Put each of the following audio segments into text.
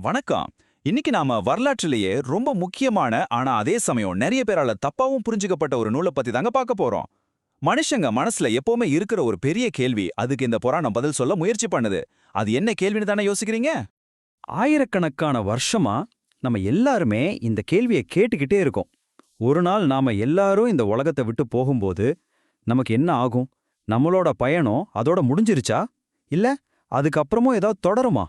வணக்கம். இன்னைக்கு நாம வரலாற்றிலேயே ரொம்ப முக்கியமான ஆனா அதே சமயம் நிறைய பேரால தப்பாவும் புரிஞ்சுக்கப்பட்ட ஒரு நூலை பத்தி தாங்க பார்க்க போறோம். மனுஷங்க மனசுல எப்பவுமே இருக்கிற ஒரு பெரிய கேள்வி, அதுக்கு இந்த புராணம் பதில் சொல்ல முயற்சி பண்ணுது. அது என்ன கேள்வின்னு தானே யோசிக்கிறீங்க? ஆயிரக்கணக்கான வருஷமா நம்ம எல்லாருமே இந்த கேள்வியை கேட்டுக்கிட்டே இருக்கோம். ஒரு நாள் நாம எல்லாரும் இந்த உலகத்தை விட்டு போகும்போது நமக்கு என்ன ஆகும்? நம்மளோட பயணம் அதோட முடிஞ்சிருச்சா? இல்ல அதுக்கப்புறமும் ஏதாவது தொடருமா?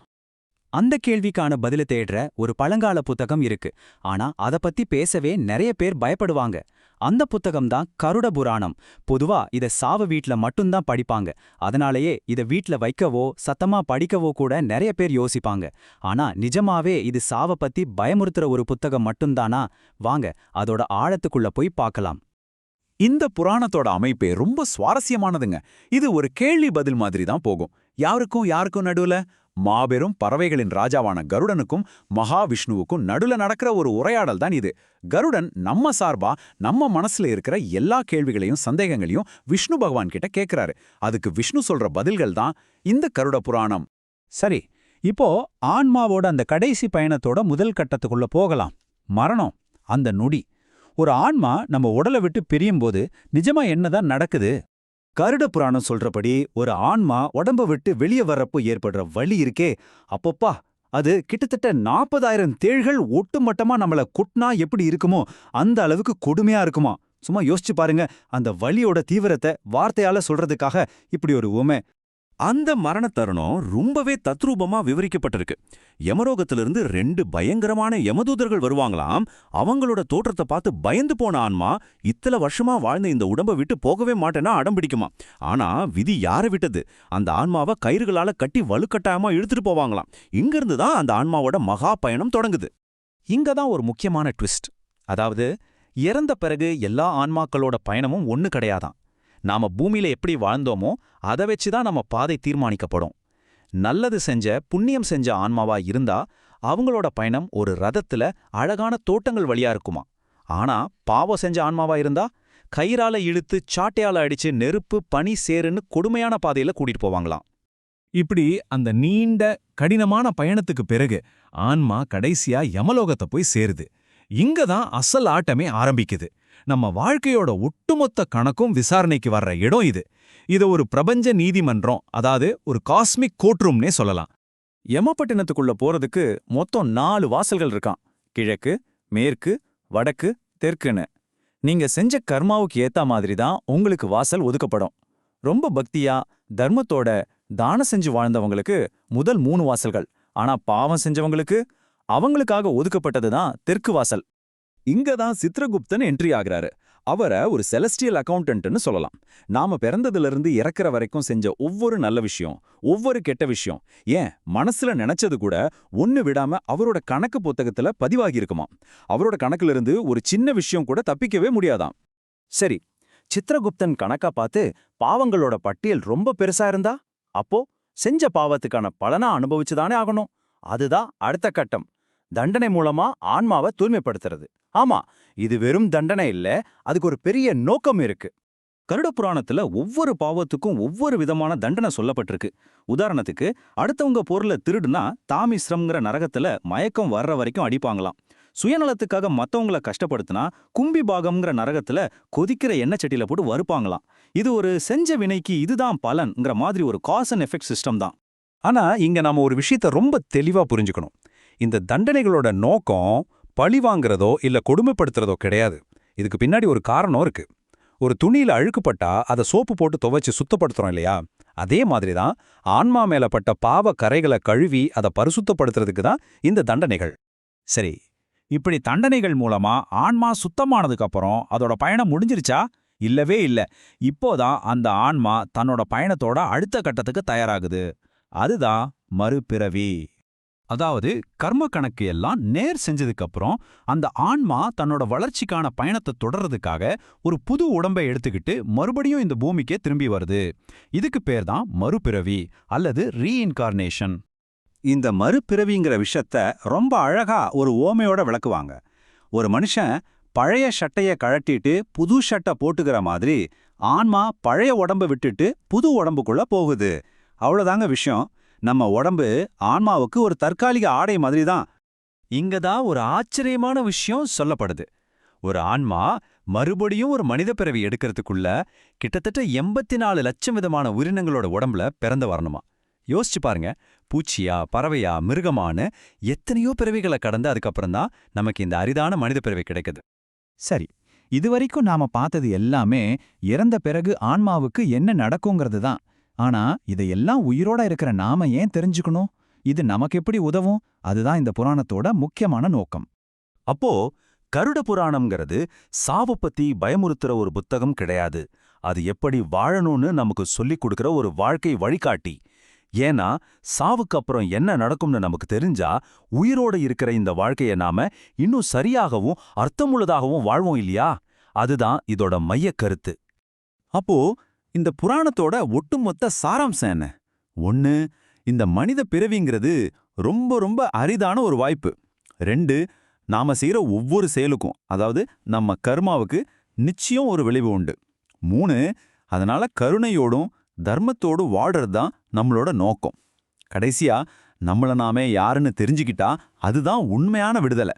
அந்த கேள்விக்கான பதில தேடுற ஒரு பழங்கால புத்தகம் இருக்கு. ஆனா அத பத்தி பேசவே நிறைய பேர் பயப்படுவாங்க. அந்த புத்தகம் தான் கருட புராணம். பொதுவா இத சாவு வீட்ல மட்டும்தான் படிப்பாங்க. அதனாலேயே இத வீட்ல வைக்கவோ சத்தமா படிக்கவோ கூட நிறைய பேர் யோசிப்பாங்க. ஆனா நிஜமாவே இது சாவ பத்தி பயமுறுத்துற ஒரு புத்தகம் மட்டும்தானா? வாங்க அதோட ஆழத்துக்குள்ள போய் பார்க்கலாம். இந்த புராணத்தோட அமைப்பே ரொம்ப சுவாரஸ்யமானதுங்க. இது ஒரு கேள்வி பதில் மாதிரி தான் போகும். யாருக்கும் நடுவுல மாபெரும் பறவைகளின் ராஜாவான கருடனுக்கும் மகாவிஷ்ணுவுக்கும் நடுல நடக்கிற ஒரு உரையாடல் தான் இது. கருடன் நம்ம சார்பா நம்ம மனசுல இருக்கிற எல்லா கேள்விகளையும் சந்தேகங்களையும் விஷ்ணு பகவான் கிட்ட கேட்கிறாரு. அதுக்கு விஷ்ணு சொல்ற பதில்கள் தான் இந்த கருட புராணம். சரி, இப்போ ஆன்மாவோட அந்த கடைசி பயணத்தோட முதல் கட்டத்துக்குள்ள போகலாம். மரணம், அந்த நொடி. ஒரு ஆன்மா நம்ம உடலை விட்டு பிரியும்போது நிஜமா என்னதான் நடக்குது? கருட புராணம் சொல்றபடி ஒரு ஆன்மா உடம்ப விட்டு வெளியே வர்றப்போ ஏற்படுற வலி இருக்கே, அப்பப்பா, அது கிட்டத்தட்ட 40,000 தேள்கள் ஒட்டுமொத்தமா நம்மள குட்னா எப்படி இருக்குமோ அந்த அளவுக்கு கொடுமையா இருக்குமா. சும்மா யோசிச்சு பாருங்க, அந்த வலியோட தீவிரத்தை வார்த்தையால சொல்றதுக்காக இப்படி ஒரு உமை. அந்த மரண தருணம் ரொம்பவே தத்ரூபமா விவரிக்கப்பட்டிருக்கு. யமரோகத்திலிருந்து 2 பயங்கரமான யமதூதர்கள் வருவாங்களாம். அவங்களோட தோற்றத்தை பார்த்து பயந்து போன ஆன்மா இத்தனை வருஷமா வாழ்ந்த இந்த உடம்ப விட்டு போகவே மாட்டேன்னா அடம் பிடிக்குமா. ஆனா விதி யாரை விட்டது? அந்த ஆன்மாவை கயிறுகளால கட்டி வலுக்கட்டாயமா இழுத்துட்டு போவாங்களாம். இங்கிருந்து தான் அந்த ஆன்மாவோட மகா பயணம் தொடங்குது. இங்க தான் ஒரு முக்கியமான ட்விஸ்ட். அதாவது இறந்த பிறகு எல்லா ஆன்மாக்களோட பயணமும் ஒண்ணு கிடையாதான். நாம பூமியில எப்படி வாழ்ந்தோமோ அதை வச்சுதான் நம்ம பாதை தீர்மானிக்கப்படும். நல்லது செஞ்ச புண்ணியம் செஞ்ச ஆன்மாவா இருந்தா அவங்களோட பயணம் ஒரு ரதத்துல அழகான தோட்டங்கள் வழியா இருக்குமா. ஆனா பாவம் செஞ்ச ஆன்மாவா இருந்தா கயிறால இழுத்து சாட்டையால அடிச்சு நெருப்பு பனி சேருன்னு கொடுமையான பாதையில கூட்டிட்டு போவாங்களாம். இப்படி அந்த நீண்ட கடினமான பயணத்துக்கு பிறகு ஆன்மா கடைசியா யமலோகத்தை போய் சேருது. இங்கதான் அசல் ஆட்டமே ஆரம்பிக்குது. நம்ம வாழ்க்கையோட ஒட்டுமொத்த கணக்கும் விசாரணைக்கு வர்ற இடம் இது. இது ஒரு பிரபஞ்ச நீதிமன்றம், அதாவது ஒரு காஸ்மிக் கோர்ட்ரூம்னே சொல்லலாம். யமபட்டினத்துக்குள்ள போறதுக்கு மொத்தம் 4 வாசல்கள் இருக்கான். கிழக்கு, மேற்கு, வடக்கு, தெற்குன்னு. நீங்க செஞ்ச கர்மாவுக்கு ஏத்த மாதிரி தான் உங்களுக்கு வாசல் ஒதுக்கப்படும். ரொம்ப பக்தியா தர்மத்தோட தானம் செஞ்சு வாழ்ந்தவங்களுக்கு முதல் 3 வாசல்கள். ஆனா பாவம் செஞ்சவங்களுக்கு அவங்களுக்காக ஒதுக்கப்பட்டது தான் தெற்கு வாசல். இங்க தான் சித்ரகுப்தன் என்ட்ரி ஆகிறாரு. அவரை ஒரு செலஸ்டியல் அக்கவுண்டன்ட்னு சொல்லலாம். நாம பிறந்ததிலிருந்து இறக்குற வரைக்கும் செஞ்ச ஒவ்வொரு நல்ல விஷயம், ஒவ்வொரு கெட்ட விஷயம், ஏன் மனசுல நினைச்சது கூட ஒன்னு விடாம அவரோட கணக்கு புத்தகத்துல பதிவாகியிருக்குமா. அவரோட கணக்குல இருந்து ஒரு சின்ன விஷயம் கூட தப்பிக்கவே முடியாதாம். சரி, சித்ரகுப்தன் கணக்கா பார்த்து பாவங்களோட பட்டியல் ரொம்ப பெருசா இருந்தா, அப்போ செஞ்ச பாவத்துக்கான பலனா அனுபவிச்சுதானே ஆகணும். அதுதான் அடுத்த கட்டம். தண்டனை மூலமா ஆன்மாவை தூய்மைப்படுத்துறது. ஆமா, இது வெறும் தண்டனை இல்ல, அதுக்கு ஒரு பெரிய நோக்கம் இருக்கு. கருட புராணத்துல ஒவ்வொரு பாவத்துக்கும் ஒவ்வொரு விதமான தண்டனை சொல்லப்பட்டிருக்கு. உதாரணத்துக்கு, அடுத்தவங்க பொருளை திருடுனா தாமிஸ்ரம்ங்கிற நரகத்துல மயக்கம் வர்ற வரைக்கும் அடிப்பாங்களாம். சுயநலத்துக்காக மத்தவங்கள கஷ்டப்படுத்தினா கும்பி பாகம்ங்கிற நரகத்துல கொதிக்கிற எண்ணெய் சட்டியில போட்டு வறுப்பாங்களாம். இது ஒரு செஞ்ச வினைக்கு இதுதான் பலன்ங்கிற மாதிரி ஒரு காஸ் அண்ட் எஃபெக்ட் சிஸ்டம் தான். ஆனா இங்க நாம ஒரு விஷயத்த ரொம்ப தெளிவா புரிஞ்சுக்கணும். இந்த தண்டனைகளோட நோக்கம் பழி வாங்குறதோ இல்ல கொடுமைப்படுத்துறதோ கிடையாது. இதுக்கு பின்னாடி ஒரு காரணம் இருக்கு. ஒரு துணியில அழுக்குப்பட்டா அதை சோப்பு போட்டு துவைச்சு சுத்தப்படுத்துறோம் இல்லையா? அதே மாதிரிதான் ஆன்மா மேலப்பட்ட பாவ கரைகளை கழுவி அதை பரிசுத்தப்படுத்துறதுக்கு தான் இந்த தண்டனைகள். சரி, இப்படி தண்டனைகள் மூலமா ஆன்மா சுத்தமானதுக்கு அப்புறம் அதோட பயணம் முடிஞ்சிருச்சா? இல்லவே இல்ல. இப்போதான் அந்த ஆன்மா தன்னோட பயணத்தோட அடுத்த கட்டத்துக்கு தயாராகுது. அதுதான் மறுபிறவி. அதாவது கர்ம கணக்கு எல்லாம் நேர் செஞ்சதுக்கு அப்புறம் அந்த ஆன்மா தன்னோட வளர்ச்சிக்கான பயணத்தை தொடர்றதுக்காக ஒரு புது உடம்பை எடுத்துக்கிட்டு மறுபடியும் இந்த பூமிக்கே திரும்பி வருது. இதுக்கு பேர் தான் மறுபிறவி அல்லது ரீஇன்கார்னேஷன். இந்த மறுபிறவிங்கிற விஷயத்த ரொம்ப அழகா ஒரு ஓமையோட விளக்குவாங்க. ஒரு மனுஷன் பழைய சட்டைய கழட்டிட்டு புது சட்டை போட்டுக்கிற மாதிரி ஆன்மா பழைய உடம்ப விட்டுட்டு புது உடம்புக்குள்ள போகுது. அவ்வளோதாங்க விஷயம். நம்ம உடம்பு ஆன்மாவுக்கு ஒரு தற்காலிக ஆடை மாதிரி தான். இங்க தான் ஒரு ஆச்சரியமான விஷயம் சொல்லப்படுது. ஒரு ஆன்மா மறுபடியும் ஒரு மனித பிறவி எடுக்கிறதுக்குள்ள கிட்டத்தட்ட 84 லட்சம் விதமான உயிரினங்களோட உடம்புல பிறந்து வரணுமா. யோசிச்சு பாருங்க, பூச்சியா, பறவையா, மிருகமான எத்தனையோ பிறவிகளை கடந்து அதுக்கப்புறம் தான் நமக்கு இந்த அரிதான மனித பிறவி கிடைக்குது. சரி, இதுவரைக்கும் நாம பார்த்தது எல்லாமே இறந்த பிறகு ஆன்மாவுக்கு என்ன நடக்குங்கிறது தான். ஆனா இதையெல்லாம் உயிரோட இருக்கிற நாம ஏன் தெரிஞ்சுக்கணும்? இது நமக்கு எப்படி உதவும்? அதுதான் இந்த புராணத்தோட முக்கியமான நோக்கம். அப்போ கருட புராணம்ங்கிறது சாவு பத்தி பயமுறுத்துற ஒரு புத்தகம் கிடையாது. அது எப்படி வாழணும்னு நமக்கு சொல்லிக் கொடுக்கிற ஒரு வாழ்க்கை வழிகாட்டி. ஏன்னா சாவுக்கு அப்புறம் என்ன நடக்கும்னு நமக்கு தெரிஞ்சா உயிரோட இருக்கிற இந்த வாழ்க்கைய நாம இன்னும் சரியாகவும் அர்த்தமுள்ளதாகவும் வாழ்வோம் இல்லையா? அதுதான் இதோட மையக் கருத்து. அப்போ இந்த புராணத்தோட ஒட்டுமொத்த சாராம்சம் என்ன? 1, இந்த மனித பிறவிங்கிறது ரொம்ப ரொம்ப அரிதான ஒரு வாய்ப்பு. 2, நாம செய்யற ஒவ்வொரு செயலுக்கும், அதாவது நம்ம கர்மாவுக்கு நிச்சயம் ஒரு விளைவு உண்டு. 3, அதனால கருணையோடும் தர்மத்தோடும் வாடுறது தான் நம்மளோட நோக்கம். கடைசியா நம்மள நாமே யாருன்னு தெரிஞ்சுக்கிட்டா அதுதான் உண்மையான விடுதலை.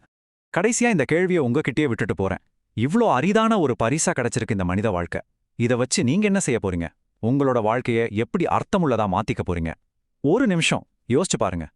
கடைசியா இந்த கேள்வியை உங்ககிட்டயே விட்டுட்டு போறேன். இவ்ளோ அரிதான ஒரு பரிசா கிடைச்சிருக்கு இந்த மனித வாழ்க்கை. இத வச்சு நீங்க என்ன செய்ய போறீங்க? உங்களோட வாழ்க்கைய எப்படி அர்த்தமுள்ளதா மாத்திக்க போறீங்க? ஒரு நிமிஷம் யோசிச்சு பாருங்க.